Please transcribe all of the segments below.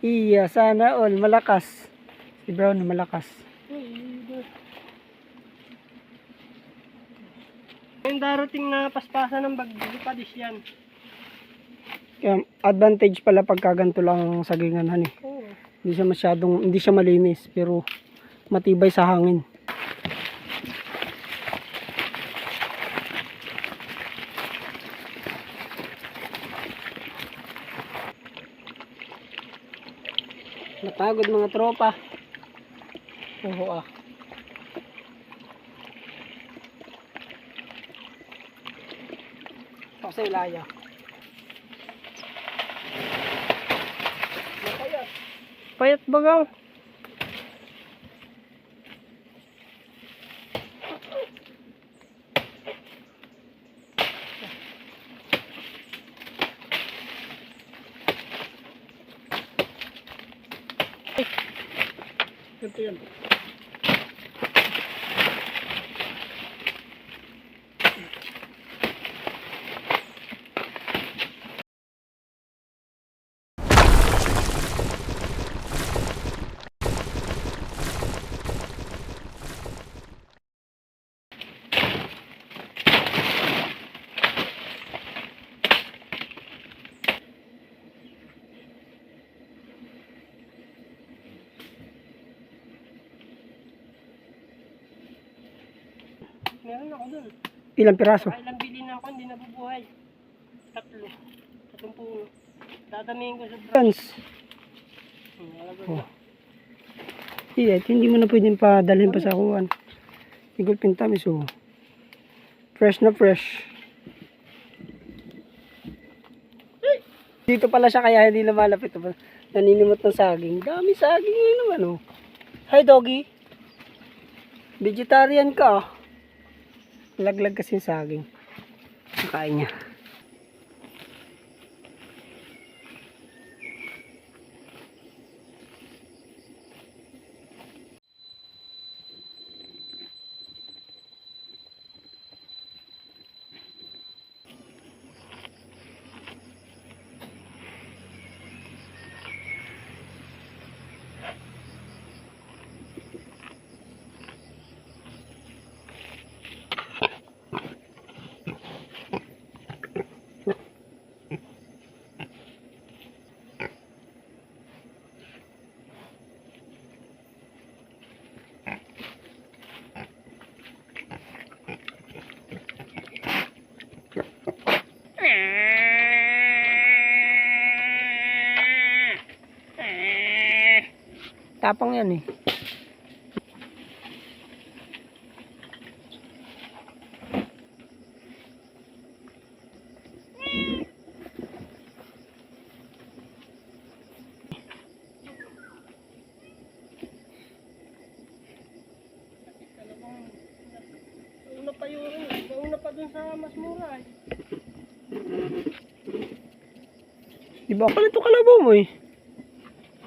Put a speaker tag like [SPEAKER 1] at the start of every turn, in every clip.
[SPEAKER 1] Iya, sana all malakas. Si Brown na malakas.
[SPEAKER 2] Yung darating na paspasan ng bagyo, padis yan.
[SPEAKER 1] Kaya advantage pala pagka ganito lang ang sagingan hani.
[SPEAKER 2] Oo.
[SPEAKER 1] Hindi siya malinis pero matibay sa hangin. Napagod mga tropa. Oo ah. Ako sa ilaya.
[SPEAKER 2] Payat bagang.
[SPEAKER 1] Ito yan.
[SPEAKER 2] Meron ako dun.
[SPEAKER 1] Ilang piraso?
[SPEAKER 2] Ilang bili na ako, hindi nabubuhay. Tatlong puno. Dadamihin ko sa
[SPEAKER 1] Tons.
[SPEAKER 2] Oh.
[SPEAKER 1] Iya, hindi mo na pwedeng padalhin pa sa kuwan. Igol pintamis oh. Fresh na fresh. Dito pala siya kaya hindi lumalapit. Naninimot ng saging. Dami saging yun naman oh. Hi doggy. Vegetarian ka oh. Laglag kasi yung saging. Nakain niya. Tapang yan eh.
[SPEAKER 2] Una pa yun. Una pa dun sa mas mura eh.
[SPEAKER 1] Diba pala ito kalabaw mo eh.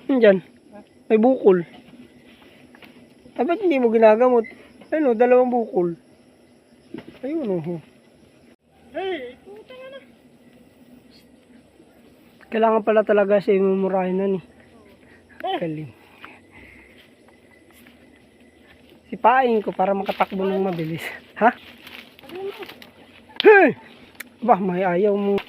[SPEAKER 1] Yan. May bukol. Ay, ba't hindi mo ginagamot? Ayun o, dalawang bukol. Ayun o.
[SPEAKER 2] Hey, puta nga na.
[SPEAKER 1] Kailangan pala talaga siya imumurahin na ni. Galing. Sipain ko para makatakbo ng mabilis. Ha? Hey! Bah, may ayaw mo.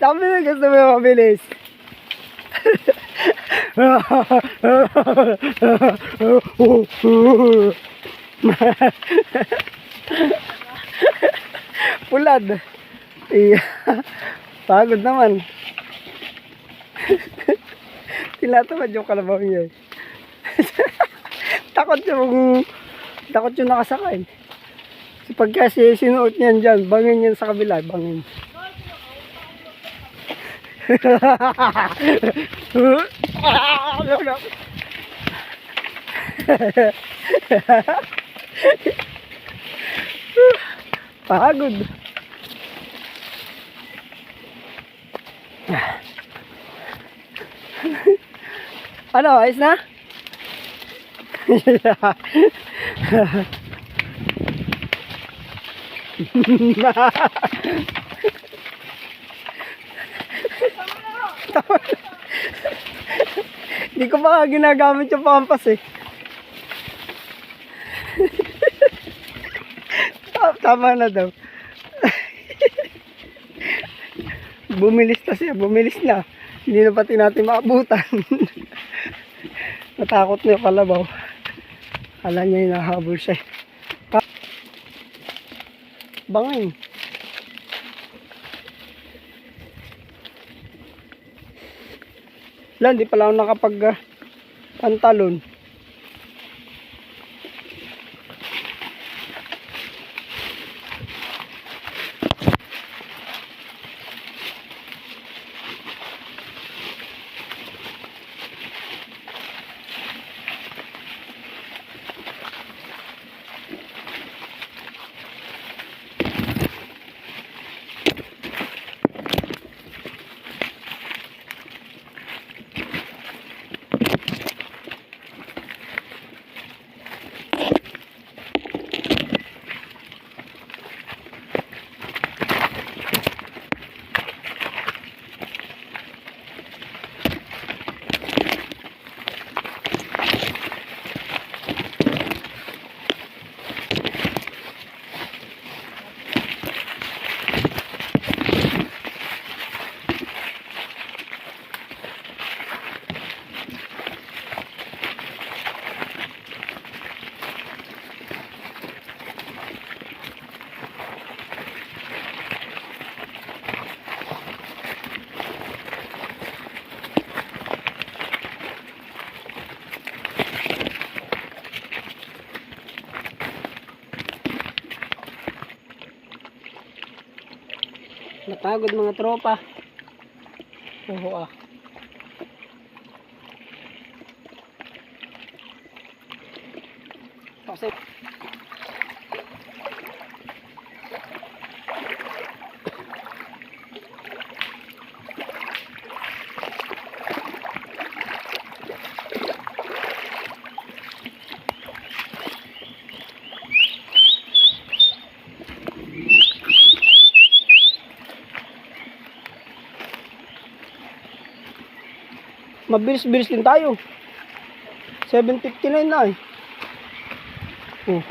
[SPEAKER 1] Sabi mo gusto mo mabilis. Pulad. Iya. Pagod naman. Tinatamad yung kalabaw niya. Takot yung nakasakay. Pagka sinuot niyan dyan, bangin yan sa kabila, bangin. Pagod. Ano, ayos na? Hindi ko pa ginagamit yung pampas eh. Tama na daw. Bumilis na siya, bumilis na. Hindi na pati natin maabutan. Natakot na yung kalabaw. Kala niya hinahabol siya. Bangin. Wala, hindi pala ako pantalon. Napagod mga tropa. Oo ah. Kasi mabilis-bilis din tayo. 7:59 na eh. Oh.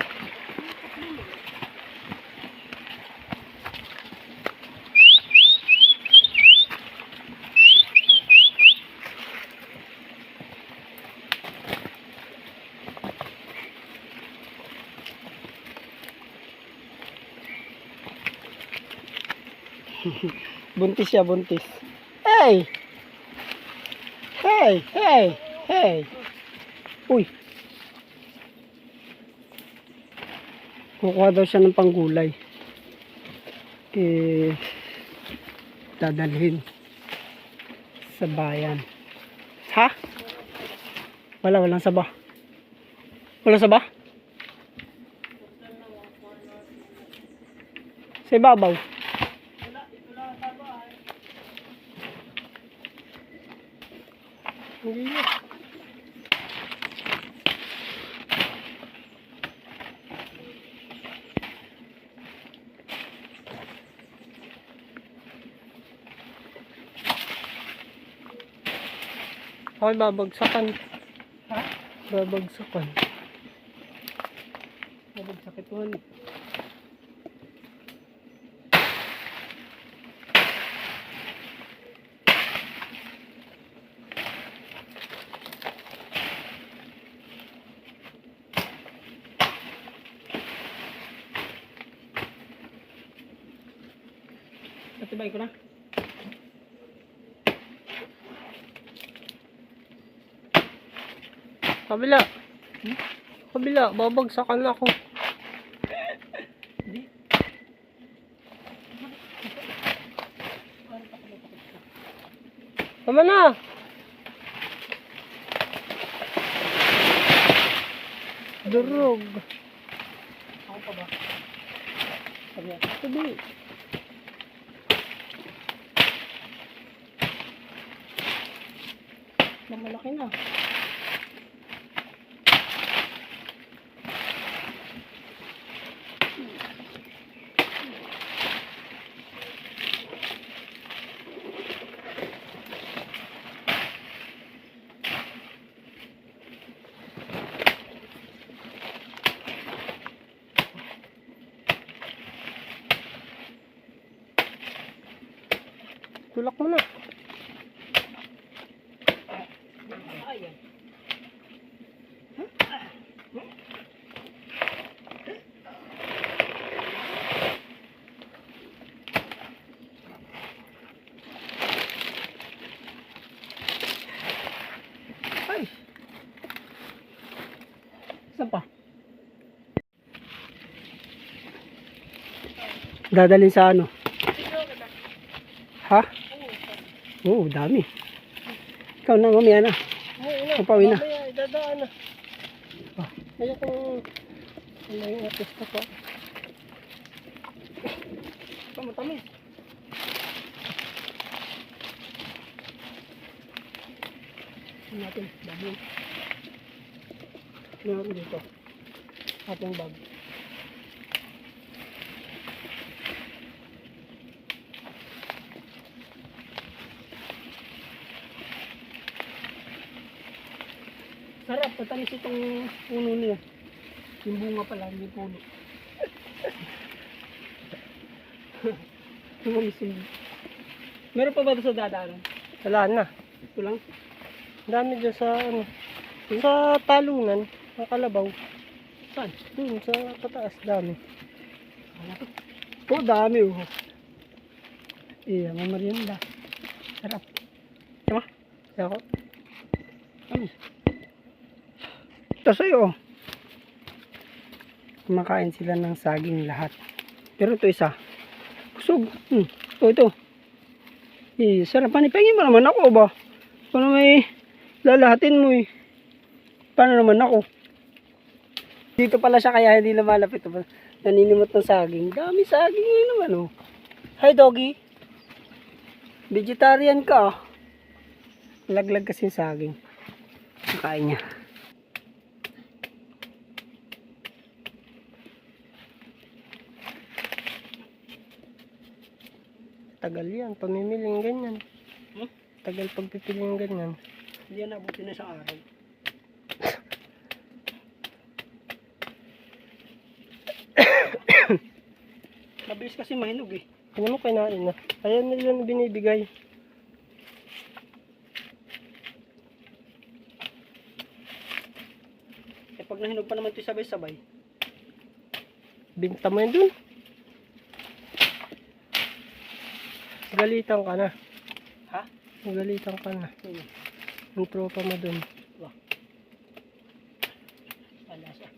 [SPEAKER 1] Buntis siya, buntis. Hey! Hey, hey, hey. Uy. Kukuha daw siya ng panggulay. Dadalhin sa bayan. Ha? Walang saba. Walang saba? Sa ibabaw. Hindi. Ay, babagsakan. Ha? Babagsakan. Babagsak ito. Patibay ko na. Kabila. Kabila, babagsakan ako.
[SPEAKER 2] Tama na.
[SPEAKER 1] Durog.
[SPEAKER 2] Ako pa ba?
[SPEAKER 1] Sabi.
[SPEAKER 2] Malaki na.
[SPEAKER 1] Tulak mo na.
[SPEAKER 2] Ayan.
[SPEAKER 1] Ay. Saan pa? Dadalhin sa ano? Ha? Oo, dami. Ikaw na, mamaya na. Papawi na.
[SPEAKER 2] Mamaya, idadaan na.
[SPEAKER 1] Ah.
[SPEAKER 2] Kaya kung ano yung artista ko. Matamis.
[SPEAKER 1] Natin, dami. Meron dito. Ating bag. Sarap, patalis itong puno niya. Yung bunga pala, hindi puno. Tumalis. Meron pa ba ito sa dadaanan?
[SPEAKER 2] Wala na.
[SPEAKER 1] Ito lang.
[SPEAKER 2] Dami dyan sa ano. Sa talungan. Sa kalabaw.
[SPEAKER 1] Saan?
[SPEAKER 2] Dun sa pataas. Dami.
[SPEAKER 1] Oh, dami oh. Iya, mamarienda. Sarap. Diba?
[SPEAKER 2] Kaya ako.
[SPEAKER 1] Ano? Ito sa'yo oh. Kumakain sila ng saging lahat. Pero ito isa. Kusog. Ito. Sarap. Panipangin mo naman ako ba? Kung may lalahatin mo eh. Paano naman ako? Dito pala siya kaya hindi lumalapit. Naninimot ng saging. Dami saging ngayon naman oh. Hi doggy. Vegetarian ka. Laglag kasi yung saging. Kain niya.
[SPEAKER 2] Tagal yan. Pamimiling ganyan. Tagal pagpipiling ganyan.
[SPEAKER 1] Hindi yan nabuti na sa araw. Mabilis kasi mahinog eh.
[SPEAKER 2] Ano mo kinain na? Ayan nila na binibigay.
[SPEAKER 1] Eh pag nahinog pa naman ito sabay-sabay.
[SPEAKER 2] Binta mo yun dun. Galitan ka na.
[SPEAKER 1] Ha?
[SPEAKER 2] Galitan ka na. Ang tropa mo dun.
[SPEAKER 1] Alasa.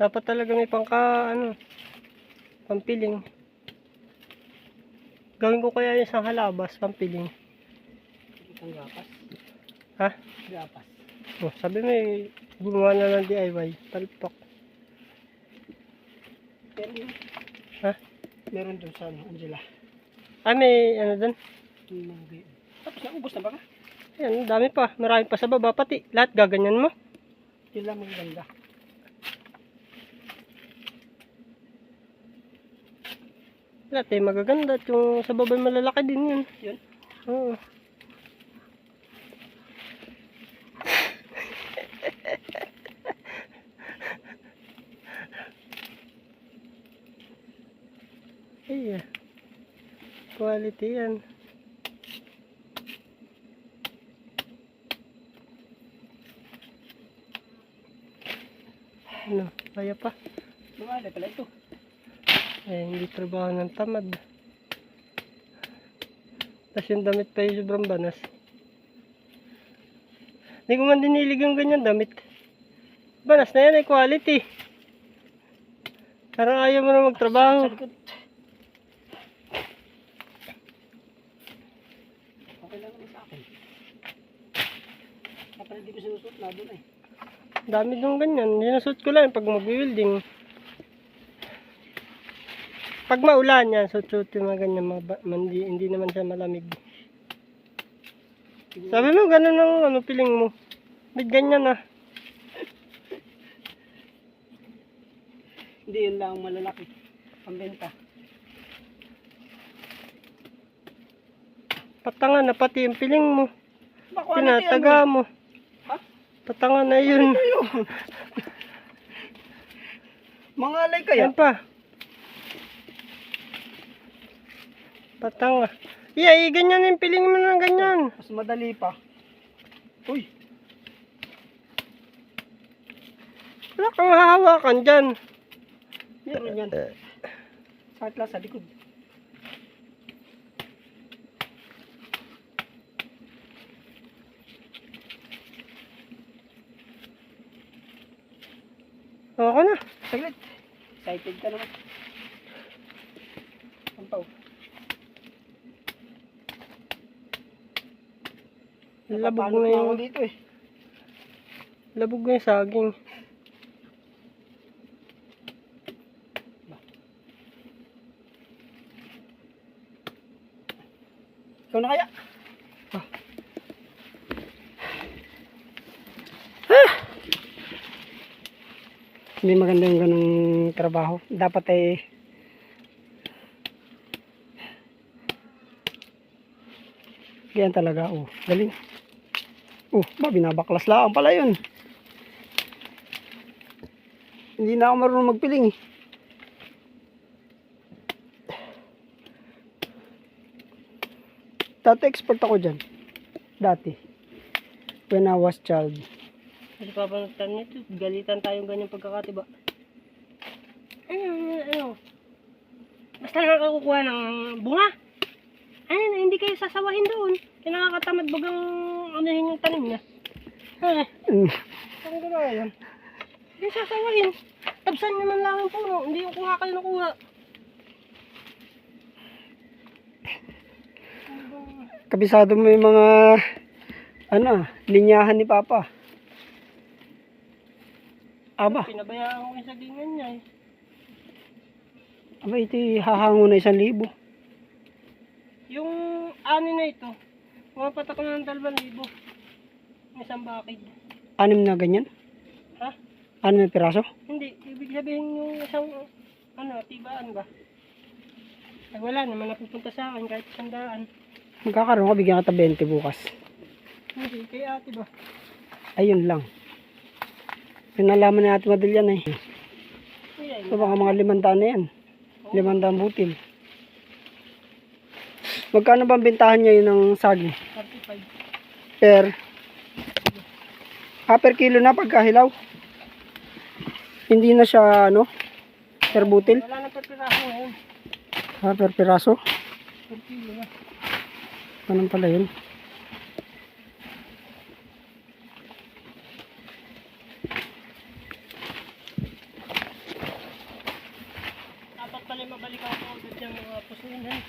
[SPEAKER 2] Dapat talaga may pampiling. Gawin ko kaya yung isang halabas, pampiling.
[SPEAKER 1] Itong gapas.
[SPEAKER 2] Ha?
[SPEAKER 1] Gapas.
[SPEAKER 2] Oh, sabi mo gumawa na ng DIY. Palpak.
[SPEAKER 1] Meron yun.
[SPEAKER 2] Ha?
[SPEAKER 1] Meron dun sa ano, Angela.
[SPEAKER 2] Ah, may ano dun?
[SPEAKER 1] Tapos naubos na ba ka?
[SPEAKER 2] Ayan, dami pa. Marami pa sa baba pati. Lahat gaganyan mo.
[SPEAKER 1] Yun lang maganda.
[SPEAKER 2] Lahat magaganda. At yung sa baba malalaki din yun.
[SPEAKER 1] Yun?
[SPEAKER 2] Oo. Ay, quality yan. Ano, kaya pa.
[SPEAKER 1] Lumali pala ito.
[SPEAKER 2] Eh, hindi trabaho ng tamad. Tapos yung damit pa yung sobrang banas. Hindi ko man dinilig yung ganyan damit. Banas na yan ay quality. Parang ayaw mo na magtrabaho.
[SPEAKER 1] Sa likod. Okay lang naman sa akin. Kapag hindi ko sinusot na doon eh.
[SPEAKER 2] Dami nung ganyan. Sinusot ko lang pag mag-wielding. Pag maulan yan, suot yung mga ganyan. Hindi naman siya malamig. Sabi mo, ganun ang ano, piling mo. May ganyan ah.
[SPEAKER 1] Hindi yun lang malalaki. Pambenta.
[SPEAKER 2] Patanga na pati yung piling mo.
[SPEAKER 1] Bako,
[SPEAKER 2] Tinataga mo.
[SPEAKER 1] Ha?
[SPEAKER 2] Patanga na yun.
[SPEAKER 1] Mga alay kaya?
[SPEAKER 2] Yan pa. Patanga. Yeah, ganyan yung piling mo ng ganyan.
[SPEAKER 1] Mas madali pa. Uy.
[SPEAKER 2] Wala kang hahawakan dyan.
[SPEAKER 1] Meron yan. Sakit lang sa likod.
[SPEAKER 2] Ako na.
[SPEAKER 1] Saglit. Excited ka naman. Ampaw.
[SPEAKER 2] Labog
[SPEAKER 1] Napapalot
[SPEAKER 2] na
[SPEAKER 1] ako
[SPEAKER 2] yung,
[SPEAKER 1] dito eh.
[SPEAKER 2] labog na yung saging.
[SPEAKER 1] Ikaw na kaya? Hindi maganda yung ganung trabaho. Dapat ay ganyan talaga. Oh, galing. Oh, binabaklas lang pala yun. Hindi na ako marunong magpiling eh. Dati expert ako dyan. Dati. When I was child.
[SPEAKER 2] Kasi papanutan nito, galitan tayong ganyan pagkakatiba. Ano? Basta nakakakukuha ng bunga. Ano, hindi kayo sasawahin doon. Kaya nakakatamad bagang anuhin yung tanim niya. Ang gano'n yan. Hindi sasawahin. Tabsan naman lang yung puno. Hindi yung kuha kayo nakuha.
[SPEAKER 1] Kabisado mo yung mga linyahan ni Papa. Aba,
[SPEAKER 2] Pinabayaan ko yung sagingan niya eh.
[SPEAKER 1] ito hahango na 1,000.
[SPEAKER 2] Yung ani na ito, pumapatak ko na ng 2,000. May isang bakid.
[SPEAKER 1] 6 na ganyan?
[SPEAKER 2] Ha?
[SPEAKER 1] 6 na piraso?
[SPEAKER 2] Hindi, ibig sabihin yung isang, tibaan ba? Ay wala naman napupunta sa akin kahit 100.
[SPEAKER 1] Magkakaroon ka, bigyan kita 20 bukas.
[SPEAKER 2] Hindi, kay ate ba?
[SPEAKER 1] Ayun lang. Pinalaman na ate Madel yan eh.
[SPEAKER 2] Hindi,
[SPEAKER 1] So baka mga 500 na yan. 500 butil. Magkano ba ang bentahan niya yun ng saging?
[SPEAKER 2] 35.
[SPEAKER 1] Per kilo na pagkahilaw. Hindi na siya per butil.
[SPEAKER 2] Wala nang pagpiraso ngayon.
[SPEAKER 1] Per piraso.
[SPEAKER 2] Per kilo na.
[SPEAKER 1] Ganun pala yun.
[SPEAKER 2] Dapat pala mabalik ako agad yung mga pusunan.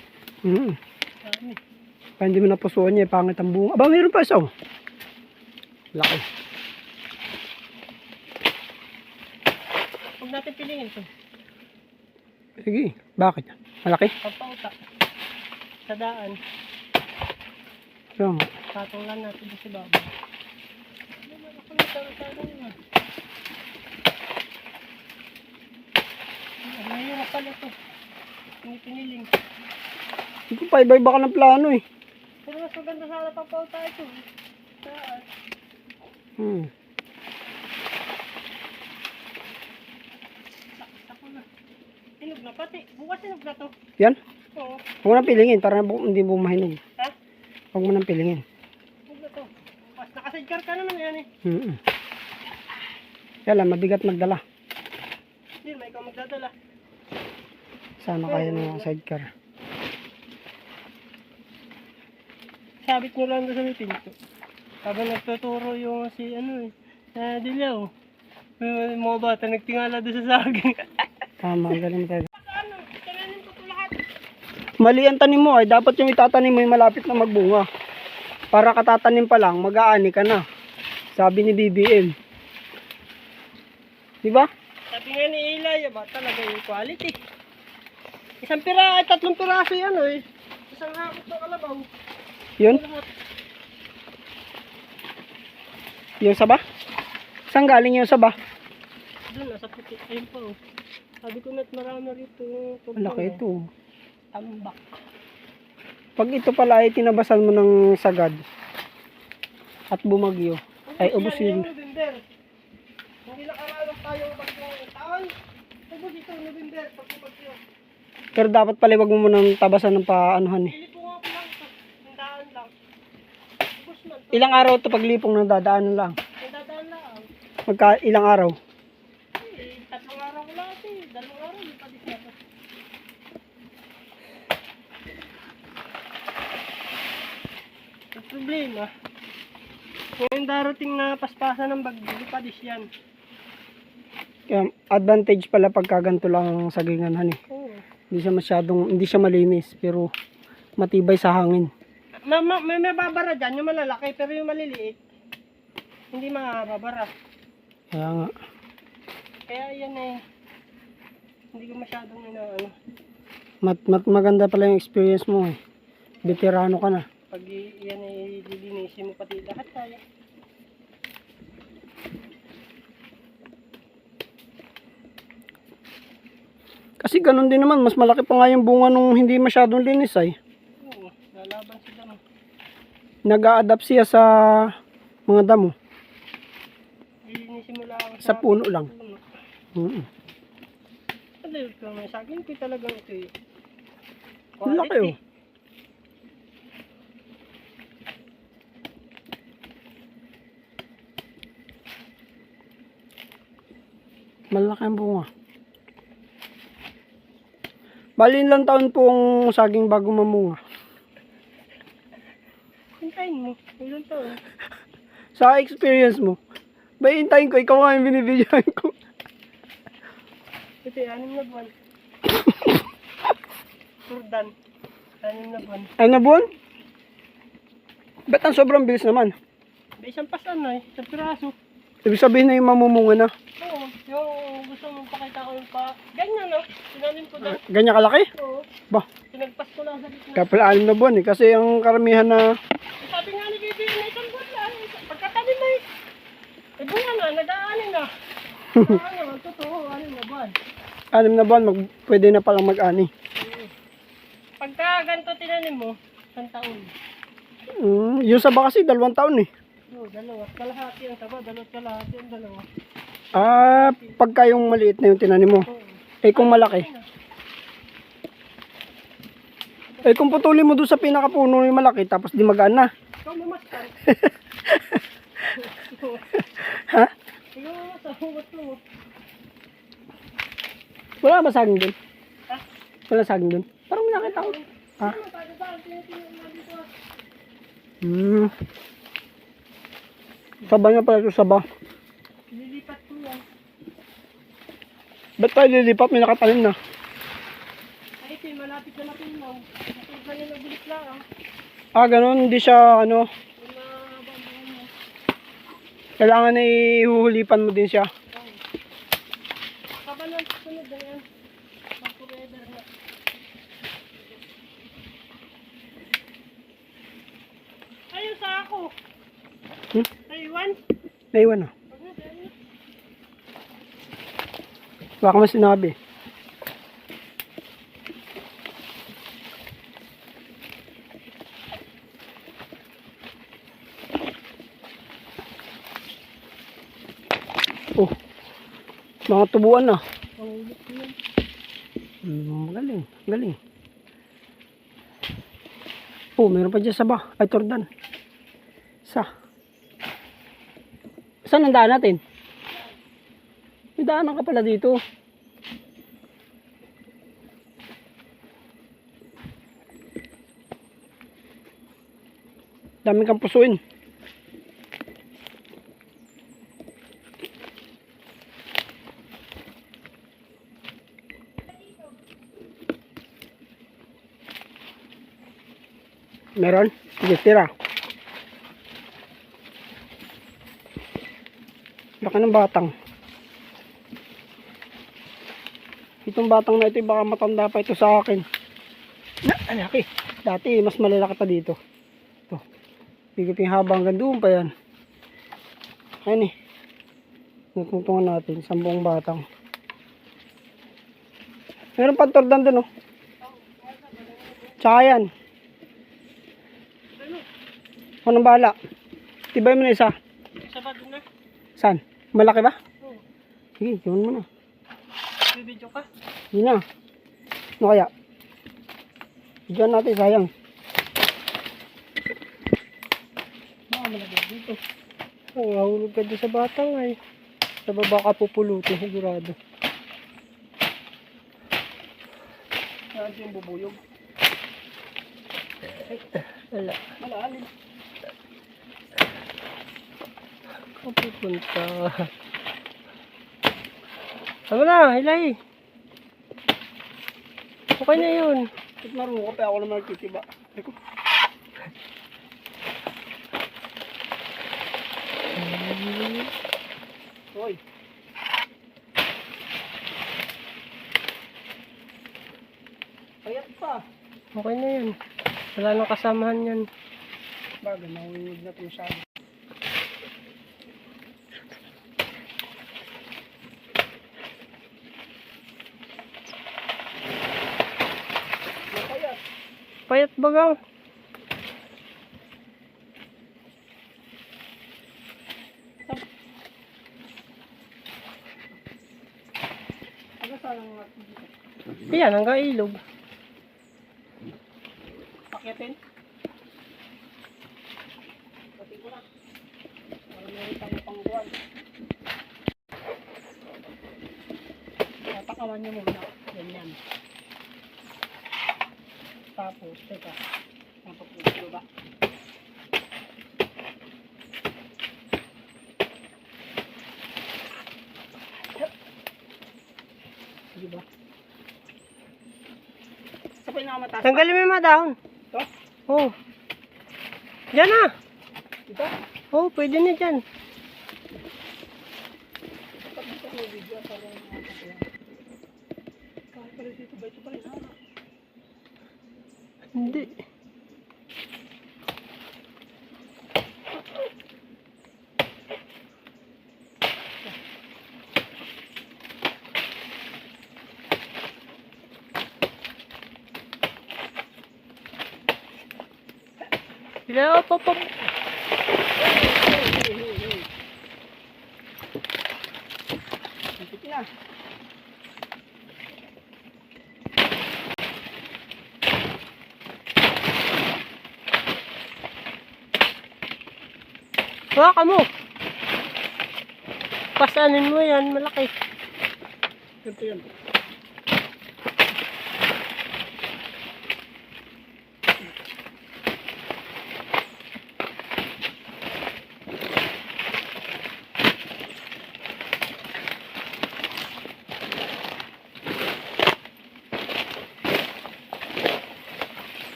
[SPEAKER 2] Dami.
[SPEAKER 1] Pa hindi mo napusuan niya, pangit ang bunga. Aba, mayroon pa isa. Oh. Laki.
[SPEAKER 2] Huwag natin pilingin ito.
[SPEAKER 1] Sige, bakit? Malaki?
[SPEAKER 2] Pagpauta. Sa daan.
[SPEAKER 1] Yung,
[SPEAKER 2] Patong lang natin sa baba. Ako na taro-taro yun. Ngayon na pala ito. Piniling.
[SPEAKER 1] hindi ko pa iba-iba ka ng plano eh.
[SPEAKER 2] Pero mas maganda sana pagpauta ito. Daan. Ako na. Hinog na pati. Bukas hinog na to.
[SPEAKER 1] Yan?
[SPEAKER 2] Oo.
[SPEAKER 1] Huwag mo nang pilingin para hindi mo mahinog.
[SPEAKER 2] Ha?
[SPEAKER 1] Huwag mo nang pilingin.
[SPEAKER 2] Hinog na to. Bukas nakasidkar ka naman yan eh.
[SPEAKER 1] Yan lang, mabigat magdala.
[SPEAKER 2] din, may ikaw magdadala.
[SPEAKER 1] Sana kaya ng sidecar.
[SPEAKER 2] Sabit nyo lang doon sa may pinto. Habang nagtuturo yung si ano Dilaw. May mga bata nagtingala doon sa saging.
[SPEAKER 1] Tama, galing talaga.
[SPEAKER 2] Ano, tinanin ko ito lahat.
[SPEAKER 1] Mali ang tanim mo ay dapat yung itatanim mo yung malapit na magbunga. Para katatanim pa lang, mag-aani ka na. Sabi ni BBM. Diba?
[SPEAKER 2] Sabi nga ni Eli, ba talaga yung quality. Tatlong piraso yan Isang hakot ng kalabaw.
[SPEAKER 1] Yun?
[SPEAKER 2] Lahat.
[SPEAKER 1] Yung saba? Saan galing yung saba?
[SPEAKER 2] Doon, nasa puti. Ayun pa Sabi ko na't marami rito.
[SPEAKER 1] Malaki ito.
[SPEAKER 2] Tambak.
[SPEAKER 1] Pag ito pala ay tinabasan mo ng sagad at bumagyo, ay ubos yun.
[SPEAKER 2] November. Hindi nakaranas tayo bagyong taon. Ubos ito, November. Pagpapagyo.
[SPEAKER 1] Pero dapat pala wag mo munang tabasan ng paanuhan eh.
[SPEAKER 2] Pilipungan ko lang ito. Nandaan lang. Ubos man.
[SPEAKER 1] Ilang araw to paglipong ng dadaanan lang?
[SPEAKER 2] Nandaan lang.
[SPEAKER 1] Ilang araw?
[SPEAKER 2] Tatlong araw ko lang ito. 2 araw. Yung pa-December. Ang problema. Ngayon darating na paspasan ng bagyo. Padis yan.
[SPEAKER 1] Kaya advantage pala pagka ganito lang ang sagingan eh.
[SPEAKER 2] Oo.
[SPEAKER 1] Hindi siya malinis pero matibay sa hangin.
[SPEAKER 2] May mababara dyan, yung malalaki, pero yung maliliit, hindi mababara.
[SPEAKER 1] Kaya nga.
[SPEAKER 2] Kaya yan hindi ko masyadong
[SPEAKER 1] Maganda pala yung experience mo eh. Veterano ka na.
[SPEAKER 2] pag yan lilinisin mo pati lahat tayo.
[SPEAKER 1] Kasi ganun din naman, mas malaki pa nga yung bunga nung hindi masyadong linis ay.
[SPEAKER 2] Oo, lalaban sila no.
[SPEAKER 1] Nag-a-adapt siya sa mga damo.
[SPEAKER 2] Lilinisin mo lang
[SPEAKER 1] Sa puno lang.
[SPEAKER 2] puno.
[SPEAKER 1] Mm.
[SPEAKER 2] Ano yun may saging ko talagang ito
[SPEAKER 1] Ang laki oh. Malaki ang bunga. Bali ilang taon pong saging bago mamunga.
[SPEAKER 2] Hintayin mo, ilang taon.
[SPEAKER 1] Sa experience mo, ba hintayin ko, ikaw nga yung binibidyoan ko.
[SPEAKER 2] Ito 6 na buwan. Turdan, 6 na buwan.
[SPEAKER 1] Ano buwan? Ba't ang sobrang bilis naman?
[SPEAKER 2] May isang pasan isang piraso.
[SPEAKER 1] Ibig sabihin na yung mamumunga na.
[SPEAKER 2] Oo, yung gusto mong pakita ko yung ganyan sinalim ko na.
[SPEAKER 1] Ganyan kalaki?
[SPEAKER 2] Oo,
[SPEAKER 1] Ba,
[SPEAKER 2] pinagpas ko lang sa gitna.
[SPEAKER 1] kaya pala 6 na buwan eh. Kasi ang karamihan na
[SPEAKER 2] Sabi nga ni Bibi na isang buwan lang. Pagkatanim na bunga na, nag-aanin na. Totoo, 6 na buwan.
[SPEAKER 1] 6 na buwan, pwede na palang mag-ani.
[SPEAKER 2] Pagka ganito tinanim mo, 1 taon.
[SPEAKER 1] Yung saba kasi 2 taon eh.
[SPEAKER 2] Oo, 2 kalahati ang saba, 2 kalahati ang 2.
[SPEAKER 1] Pagka yung maliit na yung tinanim mo.
[SPEAKER 2] Oo.
[SPEAKER 1] Eh kung malaki. Eh kung putulin mo doon sa pinakapuno yung malaki, tapos di magaan na.
[SPEAKER 2] Ikaw mamastan.
[SPEAKER 1] Ha?
[SPEAKER 2] Ikaw mamastan, huwag mo.
[SPEAKER 1] Wala ba saging doon?
[SPEAKER 2] Ha?
[SPEAKER 1] Wala saging doon? Parang may nakita ko. Ha? Saba nga pala ito, saba.
[SPEAKER 2] Lilipat ko yan.
[SPEAKER 1] Ba't tayo lilipat? May nakatanim na.
[SPEAKER 2] Ay, ito malapit na matunaw. Matulog na yung nagulit lang.
[SPEAKER 1] Ganun. Hindi siya,
[SPEAKER 2] Yung mabambuhan mo.
[SPEAKER 1] kailangan na ihuhulipan mo din siya.
[SPEAKER 2] Kaba ng sunod na yan. Pag-forever na. Ayun sa ako. Ayun.
[SPEAKER 1] Naiwan na. Baka mo sinabi. Oh. Mga tubuan na.
[SPEAKER 2] Pangulit ko yan.
[SPEAKER 1] Galing. Galing. Oh, meron pa dyan saba. Ay, tordan. Saan ang daan natin? May daanan ka pala dito. Dami kang pusuin. Meron? Sige, tira. Laki ng batang. Itong batang na ito, baka matanda pa ito sa akin. Na, laki. Dati, mas malalaki pa dito. Ito. Bigit yung haba hanggang doon pa yan. Ayan eh. Natungtungan natin, 10 batang. Meron pa tordan doon, oh. Tsaka yan. Anong bahala? Tibay mo na isa.
[SPEAKER 2] Sabat na.
[SPEAKER 1] Saan? Malaki ba?
[SPEAKER 2] Oo.
[SPEAKER 1] Sige, yun mo na.
[SPEAKER 2] Bibidyo ka.
[SPEAKER 1] Yun na. Ano kaya? Diyan natin, sayang.
[SPEAKER 2] Baka malagay dito. Oo, nahulog ka doon sa batang ay. Sa baba ka pupulutin, sigurado.
[SPEAKER 1] Saan yung bubuyog?
[SPEAKER 2] Wala.
[SPEAKER 1] Malalim.
[SPEAKER 2] Saan pupunta? Tama na, hilay. Okay na yun.
[SPEAKER 1] Ito marunong ko pa ako naman nagtitiba. Hoy. Payat pa.
[SPEAKER 2] Okay na yun. Wala nang kasamahan yan.
[SPEAKER 1] Bagay, mahuhulog na ito masyado. Payat.
[SPEAKER 2] Payat bagang.
[SPEAKER 1] Ano sana mga
[SPEAKER 2] Yan, hanggang ilog.
[SPEAKER 1] pakyatin? Pati ko na. Para meron tayo pangguan. Tatakawan niyo muna. Ganyan. Tapos, teka. Napapulo ba? Sige ba? Sa pinakamataas pa?
[SPEAKER 2] Tanggalin mo yung mga dahon.
[SPEAKER 1] Ito?
[SPEAKER 2] Oo. Diyan na.
[SPEAKER 1] Ito?
[SPEAKER 2] Oo, pwede na dyan.
[SPEAKER 1] Pag dito may video, parang nakakatawa. Kahit pala dito ba ito pa rin?
[SPEAKER 2] Hindi. Hello, pop.
[SPEAKER 1] Ito na.
[SPEAKER 2] Hawakan mo. Pasanin mo yan, malaki.
[SPEAKER 1] Ito yun.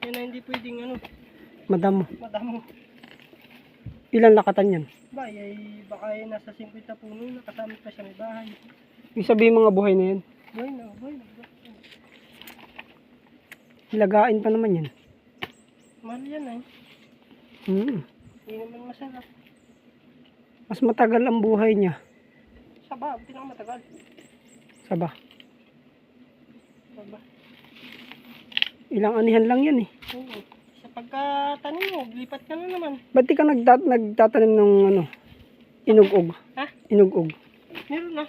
[SPEAKER 2] Yan na hindi pwedeng ano,
[SPEAKER 1] Madamo.
[SPEAKER 2] madamo.
[SPEAKER 1] Ilan lakatan yan?
[SPEAKER 2] Ba, ay baka ay nasa 50 puno, nakasama pa siya may bahay.
[SPEAKER 1] Ibig sabihin mga buhay na yan.
[SPEAKER 2] Boy na, boy na.
[SPEAKER 1] Lagain pa naman yan.
[SPEAKER 2] Mahal yan ay.
[SPEAKER 1] Hmm.
[SPEAKER 2] Hindi naman masarap.
[SPEAKER 1] Mas matagal ang buhay niya.
[SPEAKER 2] Saba, pinakamatagal.
[SPEAKER 1] Saba.
[SPEAKER 2] Saba.
[SPEAKER 1] Ilang anihan lang yan eh.
[SPEAKER 2] Oo. Sa pagkatanim mo, lipat ka na naman.
[SPEAKER 1] Ba't di ka nagtatanim ng ano? Inugog.
[SPEAKER 2] Ha?
[SPEAKER 1] Inugog.
[SPEAKER 2] Meron na.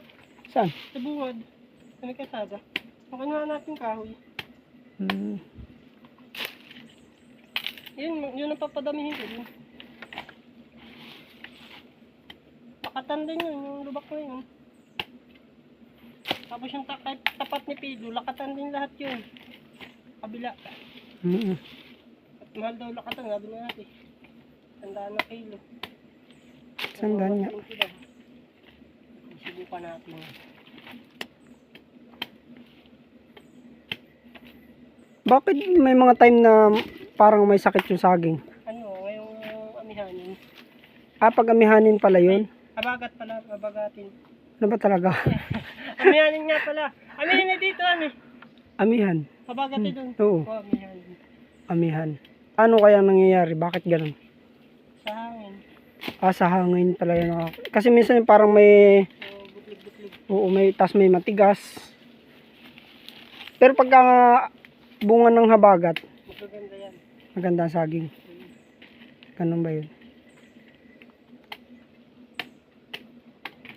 [SPEAKER 1] Saan?
[SPEAKER 2] Sa bungad. Sa may kasada. Okay nga natin kahoy.
[SPEAKER 1] Hmm.
[SPEAKER 2] Yun ang papadamihin ko din. lakatan din yun, yung lubak na yun. Tapos yung kahit tapat ni Pido, lakatan din lahat yun. Kabila. At mahal daw lakatan, sabi na natin. 100 na kilo.
[SPEAKER 1] Sandaan niya.
[SPEAKER 2] Subukan natin.
[SPEAKER 1] Bakit may mga time na parang may sakit yung saging?
[SPEAKER 2] Ano, ngayong amihanin.
[SPEAKER 1] Pag amihanin pala yun?
[SPEAKER 2] Abagat pala, abagatin.
[SPEAKER 1] Ano ba talaga?
[SPEAKER 2] Amihanin nga pala. Amihanin na dito, ano eh.
[SPEAKER 1] Amihan.
[SPEAKER 2] Abagatin doon.
[SPEAKER 1] Oo.
[SPEAKER 2] Oh, amihanin.
[SPEAKER 1] Amihan. Ano kaya nangyayari? Bakit ganun?
[SPEAKER 2] Sa hangin.
[SPEAKER 1] Sa hangin pala yun. Kasi minsan parang may,
[SPEAKER 2] So, butlig-butlig.
[SPEAKER 1] oo, tas may matigas. Pero pagka bunga ng habagat,
[SPEAKER 2] Magaganda yan.
[SPEAKER 1] maganda ang saging. Ganun ba yun?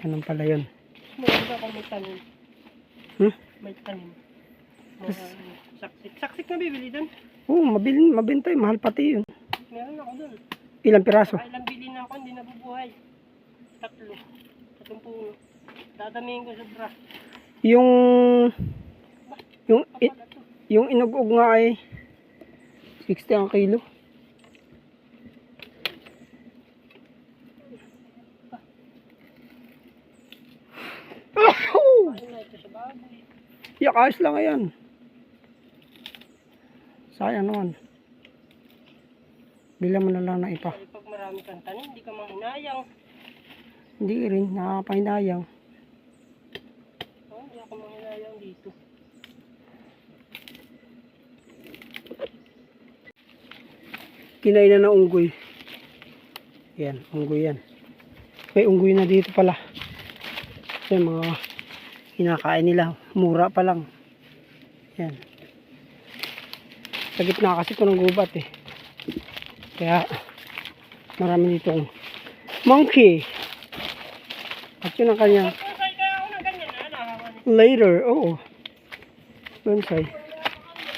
[SPEAKER 1] Ganun pala yun.
[SPEAKER 2] Maganda kung may tanim. May tanim. Mga saksik. Saksik na bibili doon.
[SPEAKER 1] Oo, mabenta yun. Mahal pati yun.
[SPEAKER 2] Meron ako doon.
[SPEAKER 1] Ilang piraso?
[SPEAKER 2] Ilang bili na ako, hindi nabubuhay. 3. 3 puno. Dadamihin ko sobra.
[SPEAKER 1] Yung
[SPEAKER 2] Kapala to.
[SPEAKER 1] yung inugog nga ay 60 ang kilo.
[SPEAKER 2] Ano na ito sa baboy.
[SPEAKER 1] Yak, ayos lang yan. Sayang naman. Bilang mo na lang na ipa.
[SPEAKER 2] Kasi pag marami kang tanim, hindi ka manghinayang.
[SPEAKER 1] Hindi rin, nakakapahinayang.
[SPEAKER 2] Oh, hindi ako manghinayang dito.
[SPEAKER 1] Kinain na ng unggoy. Yan, unggoy yan. May unggoy na dito pala. Yan, mga kinakain nila. Mura pa lang. Yan. Sa gitna kasi ito ng gubat eh. Kaya marami dito monkey. At yun ang kanya.
[SPEAKER 2] Bonsai kaya ako ng ganyan, nakawan.
[SPEAKER 1] Later, oo. Bonsai.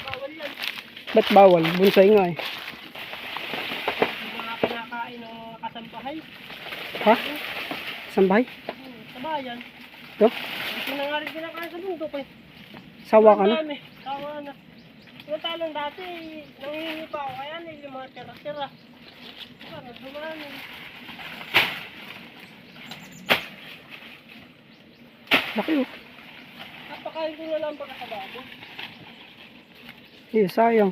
[SPEAKER 2] Bawal yan.
[SPEAKER 1] Ba't bawal? Bonsai nga eh.
[SPEAKER 2] Yung mga kinakain ng mga kasambahay.
[SPEAKER 1] Ha? Sambahay?
[SPEAKER 2] Sa bayan.
[SPEAKER 1] Ito?
[SPEAKER 2] Ito na nga rin kinakain sa bundok eh.
[SPEAKER 1] Sawa ka na?
[SPEAKER 2] Dami. Sawa na. Yung talong dati, nangingi pa ako kaya yung mga tira-tira. Ano, dumami.
[SPEAKER 1] Laki oh.
[SPEAKER 2] Napakain ko na lang pagkakabado.
[SPEAKER 1] Eh, sayang.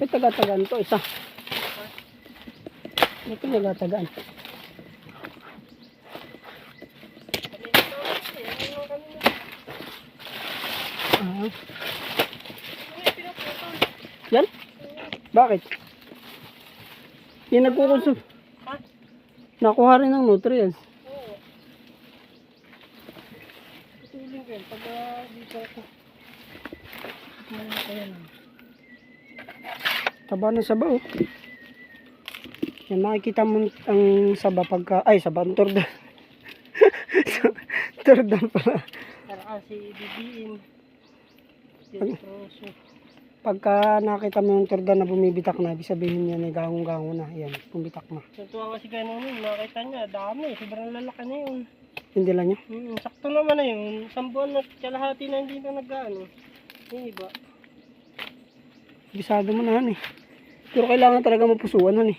[SPEAKER 1] May taga-tagaan to, isa. Ito taga-tagaan. Yan? Bakit? Yan nagkukonsum.
[SPEAKER 2] Ha?
[SPEAKER 1] Nakuha rin ng nutrients.
[SPEAKER 2] Oo. Tutuling ko yan. Pag dito ako. Ayan.
[SPEAKER 1] Taba ng saba oh. Yan, makikita mo ang saba pagka, ay saba, ang turdan. Turdan pala.
[SPEAKER 2] Para kasi bibiin. Yung proso.
[SPEAKER 1] Pagka nakita mo yung turdan na bumibitak na, ibig sabihin niya na gahong-gaho na. Yan, bumitak na.
[SPEAKER 2] Natuwa nga si Ganun yun. Makita niya, dami. Sobrang lalaki na yun.
[SPEAKER 1] Hindi lang niya.
[SPEAKER 2] Sakto naman na yun. 1 buwan na kalahati na hindi na nag-ano. Yung iba.
[SPEAKER 1] Bisado mo na han eh. Pero kailangan talaga mapusuan han eh.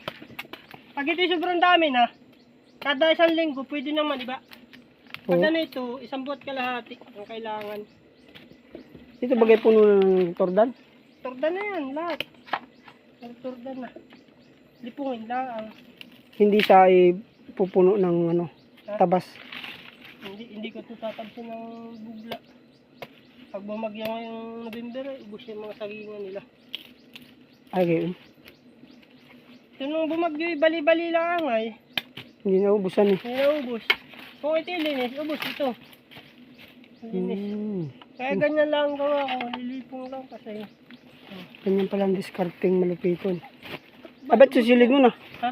[SPEAKER 2] Pag ito sobrang dami na, kada 1 linggo, pwede naman, di ba? Pag
[SPEAKER 1] Oo.
[SPEAKER 2] ganito, 1 buwan kalahati ang kailangan.
[SPEAKER 1] Dito bagay puno ng turdan.
[SPEAKER 2] Turdan na yan, lahat. Turdan na. Lipungin lang.
[SPEAKER 1] Hindi siya ay pupuno ng ano,
[SPEAKER 2] Ha?
[SPEAKER 1] tabas.
[SPEAKER 2] Hindi ko ito tatabsin ng bugla. Pag bumagya ngayong November, ubos yung mga sagingan nila.
[SPEAKER 1] Ay, gayon.
[SPEAKER 2] So nung bumagyo, bali-bali lang ay.
[SPEAKER 1] Hindi na ubusan eh.
[SPEAKER 2] Hindi na ubos. Kung ito yung linis, ubos ito. Linis. Kaya ganyan lang gawa ko. Lilipong lang kasi.
[SPEAKER 1] Ganyan palang discarding malupiton. Ba't susilid mo na?
[SPEAKER 2] Ha?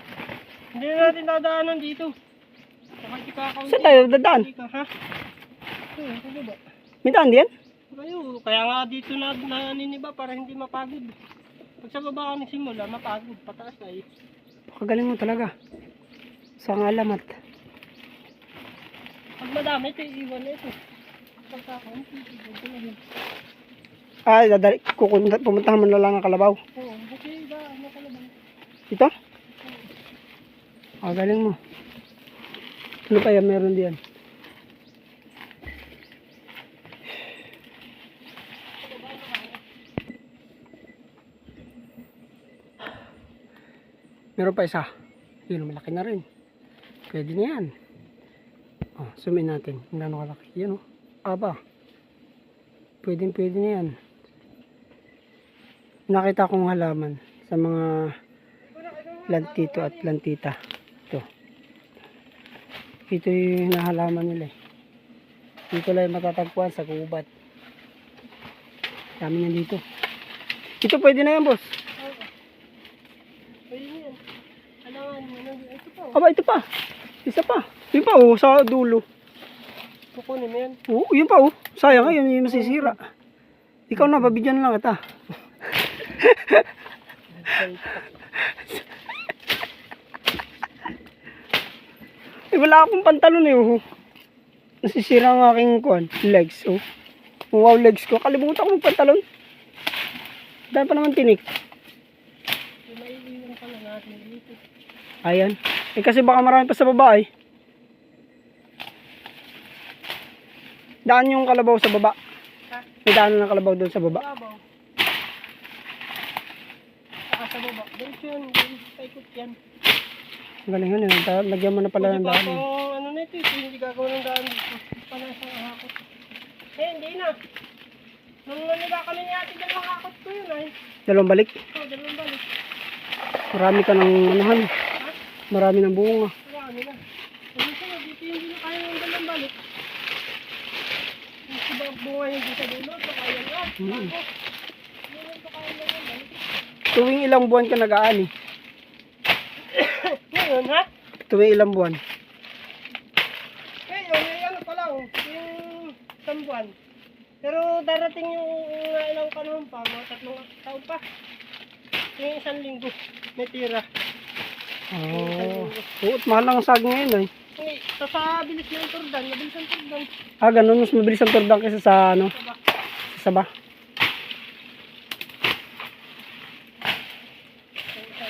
[SPEAKER 2] Hindi na natin dadaanan dito.
[SPEAKER 1] Saan tayo dadaan?
[SPEAKER 2] Ha? Ito ba?
[SPEAKER 1] May daan diyan?
[SPEAKER 2] Kaya nga dito na naniniba para hindi mapagod. Pag sa baba ka nagsimula, mapagod, pataas na eh.
[SPEAKER 1] Pakagaling mo talaga. Sa ang alamat.
[SPEAKER 2] Pag madami, ito iiwan na ito. Pagka ako, iiwan ko na yun.
[SPEAKER 1] Ay, pumuntahan mo na lang ng kalabaw.
[SPEAKER 2] Oo, kasi ba, ano ka naman?
[SPEAKER 1] Ito? Galing mo. Ano pa yan? Meron diyan. Meron pa isa. Yun, malaki na rin. Pwede na yan. Zoom in natin. Kung gaano kalaki. Yan o. Aba. Pwede na yan. Nakita kong halaman sa mga plantito at plantita. Ito. Ito yung nahalaman nila eh. Dito lang matatagpuan sa gubat. Dami niyan dito. Ito pwede na yan, boss.
[SPEAKER 2] Pwede yan. Alangan, ito pa.
[SPEAKER 1] Aba, ito pa. Isa pa. Yun pa oh, sa dulo.
[SPEAKER 2] Kukunin mo yan.
[SPEAKER 1] Oo, yun pa oh. Sayang nga, yun yung masisira. Ikaw na, babigyan lang kita. Wala akong pantalon eh. Oh. Nasisira ang aking legs. Oh. Wow, legs ko. Kalimutan ko magpantalon. Dahil pa naman tinik.
[SPEAKER 2] Maiiwan pala natin dito.
[SPEAKER 1] Ayan. Kasi baka marami pa sa baba eh. Daan yung kalabaw sa baba. May daan ng kalabaw doon sa baba.
[SPEAKER 2] Babaw. Saka sa baba. Diretso yun. Paikot yan.
[SPEAKER 1] Galing yun. Lagyan mo na pala ng daan.
[SPEAKER 2] Kung ano na ito, hindi gagawa ng daan dito. Panasang hakot. Hindi na. Nung naniba kami ni ate, dalawang hakot ko yun ay.
[SPEAKER 1] Dalawang balik.
[SPEAKER 2] Oo, dalawang balik.
[SPEAKER 1] Marami ka ng anuhan. Marami ng bunga.
[SPEAKER 2] Marami na. Kasi sa dito hindi na kaya ng dalawang balik. Yung sabang bunga yung dito dulo, so kaya nga. Bago. Hindi ko kaya ng balik.
[SPEAKER 1] Tuwing ilang buwan ka nag-aani?
[SPEAKER 2] Ngayon ha?
[SPEAKER 1] Tuwing ilang buwan?
[SPEAKER 2] Ngayon, yung ano pa lang, yung isang buwan. Pero darating yung ilang panahon pa, mga 3 taon pa. Yung 1 linggo, may tira.
[SPEAKER 1] Oo. Oo, mahal lang ang saging ngayon eh.
[SPEAKER 2] Hindi, sa bilis ng turdan, mabilis ang turdan.
[SPEAKER 1] Ganun. Mas mabilis ang turdang kaysa sa ano?
[SPEAKER 2] Diba?
[SPEAKER 1] Sa saba.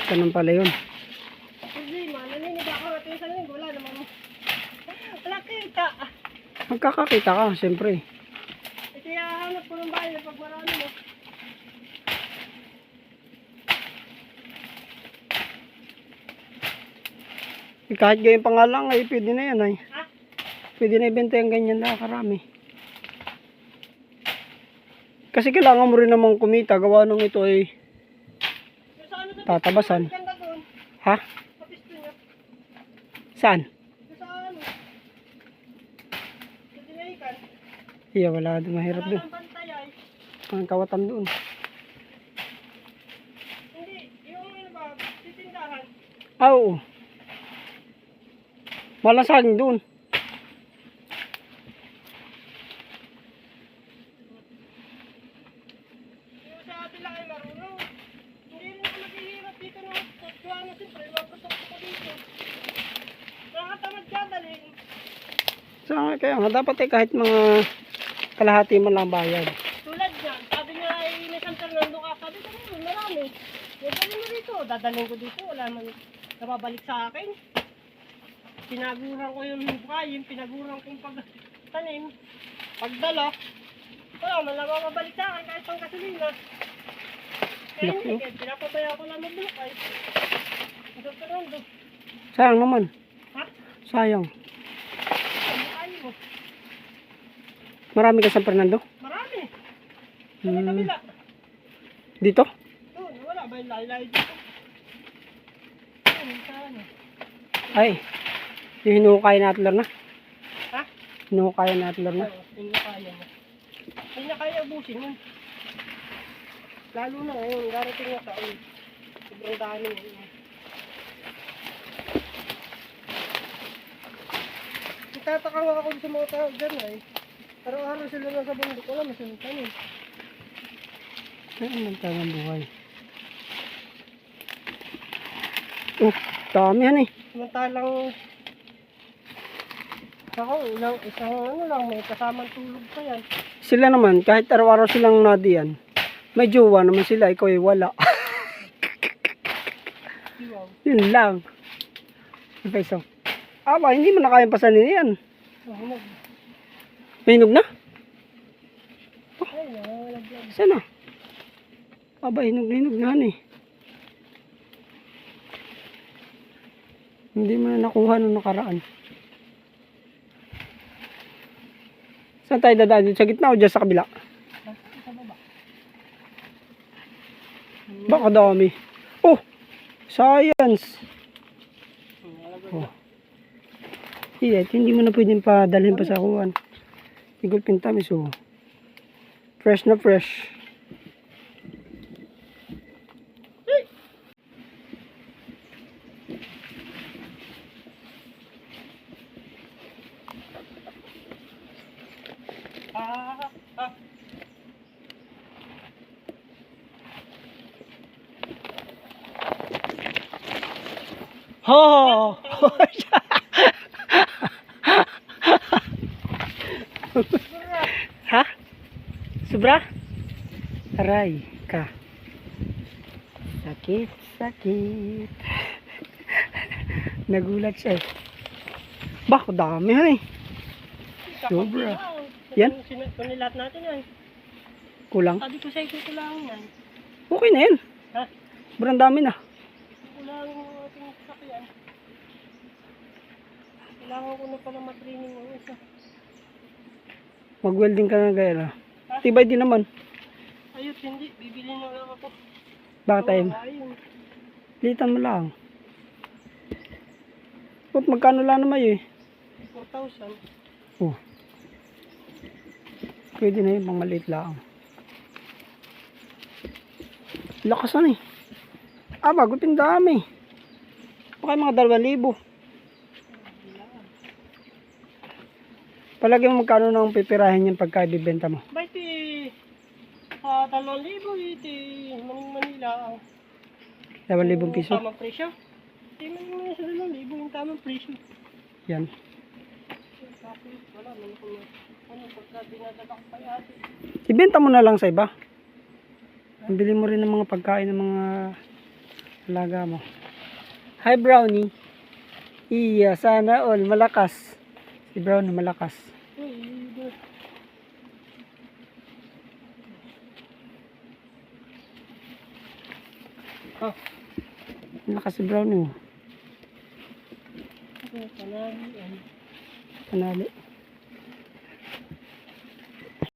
[SPEAKER 1] Ganun pala yun.
[SPEAKER 2] Hindi, mananinig ako natin 1 linggo, wala naman. Wala kita.
[SPEAKER 1] Magkakakita ka, siyempre.
[SPEAKER 2] Kaya hanap ko ng bahay na pag marami mo.
[SPEAKER 1] Kahit ganyan pa nga lang ay pwede na yan ay.
[SPEAKER 2] Ha?
[SPEAKER 1] Pwede na ibenta yung ganyan na karami. Kasi kailangan mo rin namang kumita. Gawa nung ito ay
[SPEAKER 2] Yung sa ano sa
[SPEAKER 1] tatabasan.
[SPEAKER 2] ganda doon,
[SPEAKER 1] Ha?
[SPEAKER 2] sa pisto niya.
[SPEAKER 1] Saan?
[SPEAKER 2] Yung sa ano, sa dinaikan.
[SPEAKER 1] Iya, wala doon. Mahirap
[SPEAKER 2] Wala
[SPEAKER 1] doon.
[SPEAKER 2] nang bantay ay.
[SPEAKER 1] Ang kawatan doon.
[SPEAKER 2] Hindi, yung ano ba, titindahan.
[SPEAKER 1] Oo. Walang saging doon.
[SPEAKER 2] Yung sa atin lang ay marunong. Hindi rin ako naghihirap dito ng katuwa na siyempre, mapasok ko dito. Nakatamad ka daling.
[SPEAKER 1] So, kaya nga, dapat kahit mga kalahati man lang bayad.
[SPEAKER 2] Tulad yan, sabi niya ay may San Fernando ka, sabi ko naman, marami. Dadalhin mo dito, dadalhin ko dito, wala man nababalik sa akin. Pinaguran ko yung bukayin, pinaguran kong pagtanim, pagdala. Wala man lang mababalik sa akin kahit pang gasolina. Kaya hindi, kaya pinapabaya ko lang ng bukay. San Fernando.
[SPEAKER 1] Sayang naman.
[SPEAKER 2] Ha?
[SPEAKER 1] Sayang.
[SPEAKER 2] Ang bukayin mo.
[SPEAKER 1] Marami ka San Fernando?
[SPEAKER 2] Marami. Sa may kabila.
[SPEAKER 1] Dito?
[SPEAKER 2] Doon, wala ba yung laylay dito? Doon, sa ano?
[SPEAKER 1] Ay. Yung hinukay na atler na.
[SPEAKER 2] Ha?
[SPEAKER 1] Hinukay na atler na.
[SPEAKER 2] Oo, hindi na kaya mo. Hindi na kaya ubusin yun. Lalo na ngayon, darating na taon. Sobrang dami ngayon. Itataka nga ako sa mga tao dyan ay. Araw-araw sila lang sa bundok. Wala, masunod kami.
[SPEAKER 1] Ay, ang tagang buhay. Oh, dami yan eh.
[SPEAKER 2] Samantalang ako, isang ano lang, may kasamang tulog pa yan.
[SPEAKER 1] Sila naman, kahit araw-araw silang nadiyan, may jowa naman sila, ikaw ay wala.
[SPEAKER 2] Wow.
[SPEAKER 1] Yun lang. Okay, so. Aba, hindi mo na kayang pasanin yan.
[SPEAKER 2] Mahinog.
[SPEAKER 1] May hinog na?
[SPEAKER 2] Ay, nalaglag.
[SPEAKER 1] Sana? Aba, hinog na yan eh. Hindi mo na nakuha nung nakaraan. Saan tayo dadaan? Dito sa gitna o dyan sa kabila?
[SPEAKER 2] Sa baba.
[SPEAKER 1] Baka dami. Oh! Science! Oh. Hindi mo na pwedeng padalhin pa sa kuwan. Igol pintamis oh. Fresh na fresh.
[SPEAKER 2] Ah, ah.
[SPEAKER 1] Ho! Ha? Sobra? Aray ka. Sakit, sakit. Nagulat siya eh. Bah, dami yan eh. Sobra. Yan?
[SPEAKER 2] Kunilat natin yan.
[SPEAKER 1] Kulang.
[SPEAKER 2] Sabi ko sa ito lang yan.
[SPEAKER 1] Okay na yan.
[SPEAKER 2] Ha?
[SPEAKER 1] Sobrang dami na.
[SPEAKER 2] Kulang yung ating sakyan. Kailangan ko na pala matraining ng isa.
[SPEAKER 1] Mag-welding ka na gaya na. Tibay din naman.
[SPEAKER 2] Ayot, hindi. Bibili na lang ako.
[SPEAKER 1] Bakit tayo?
[SPEAKER 2] Ayun.
[SPEAKER 1] Litan mo lang. Oop, magkano lang naman yun?
[SPEAKER 2] 4,000.
[SPEAKER 1] Oh. Pwede na yun, pang maliit lang. Lakasan eh. Ah, bago pindami. Baka mga 2,000. Palagi mo magkano nang pipirahin yung pagka ibibenta mo?
[SPEAKER 2] Ba't 2,000 iti Manila.
[SPEAKER 1] 2,000 piso?
[SPEAKER 2] Tamang presyo? Hindi man sa 2,000 yung tamang presyo.
[SPEAKER 1] Yan.
[SPEAKER 2] Wala, man ko na. Ano, pagka dinadala ko pa yati.
[SPEAKER 1] Ibenta mo na lang sa iba. Bili mo rin ng mga pagkain ng mga alaga mo. Hi Brownie. Iya, sana all malakas. Si Brownie malakas.
[SPEAKER 2] Oh,
[SPEAKER 1] Malakas si Brownie.
[SPEAKER 2] panali.
[SPEAKER 1] Panali.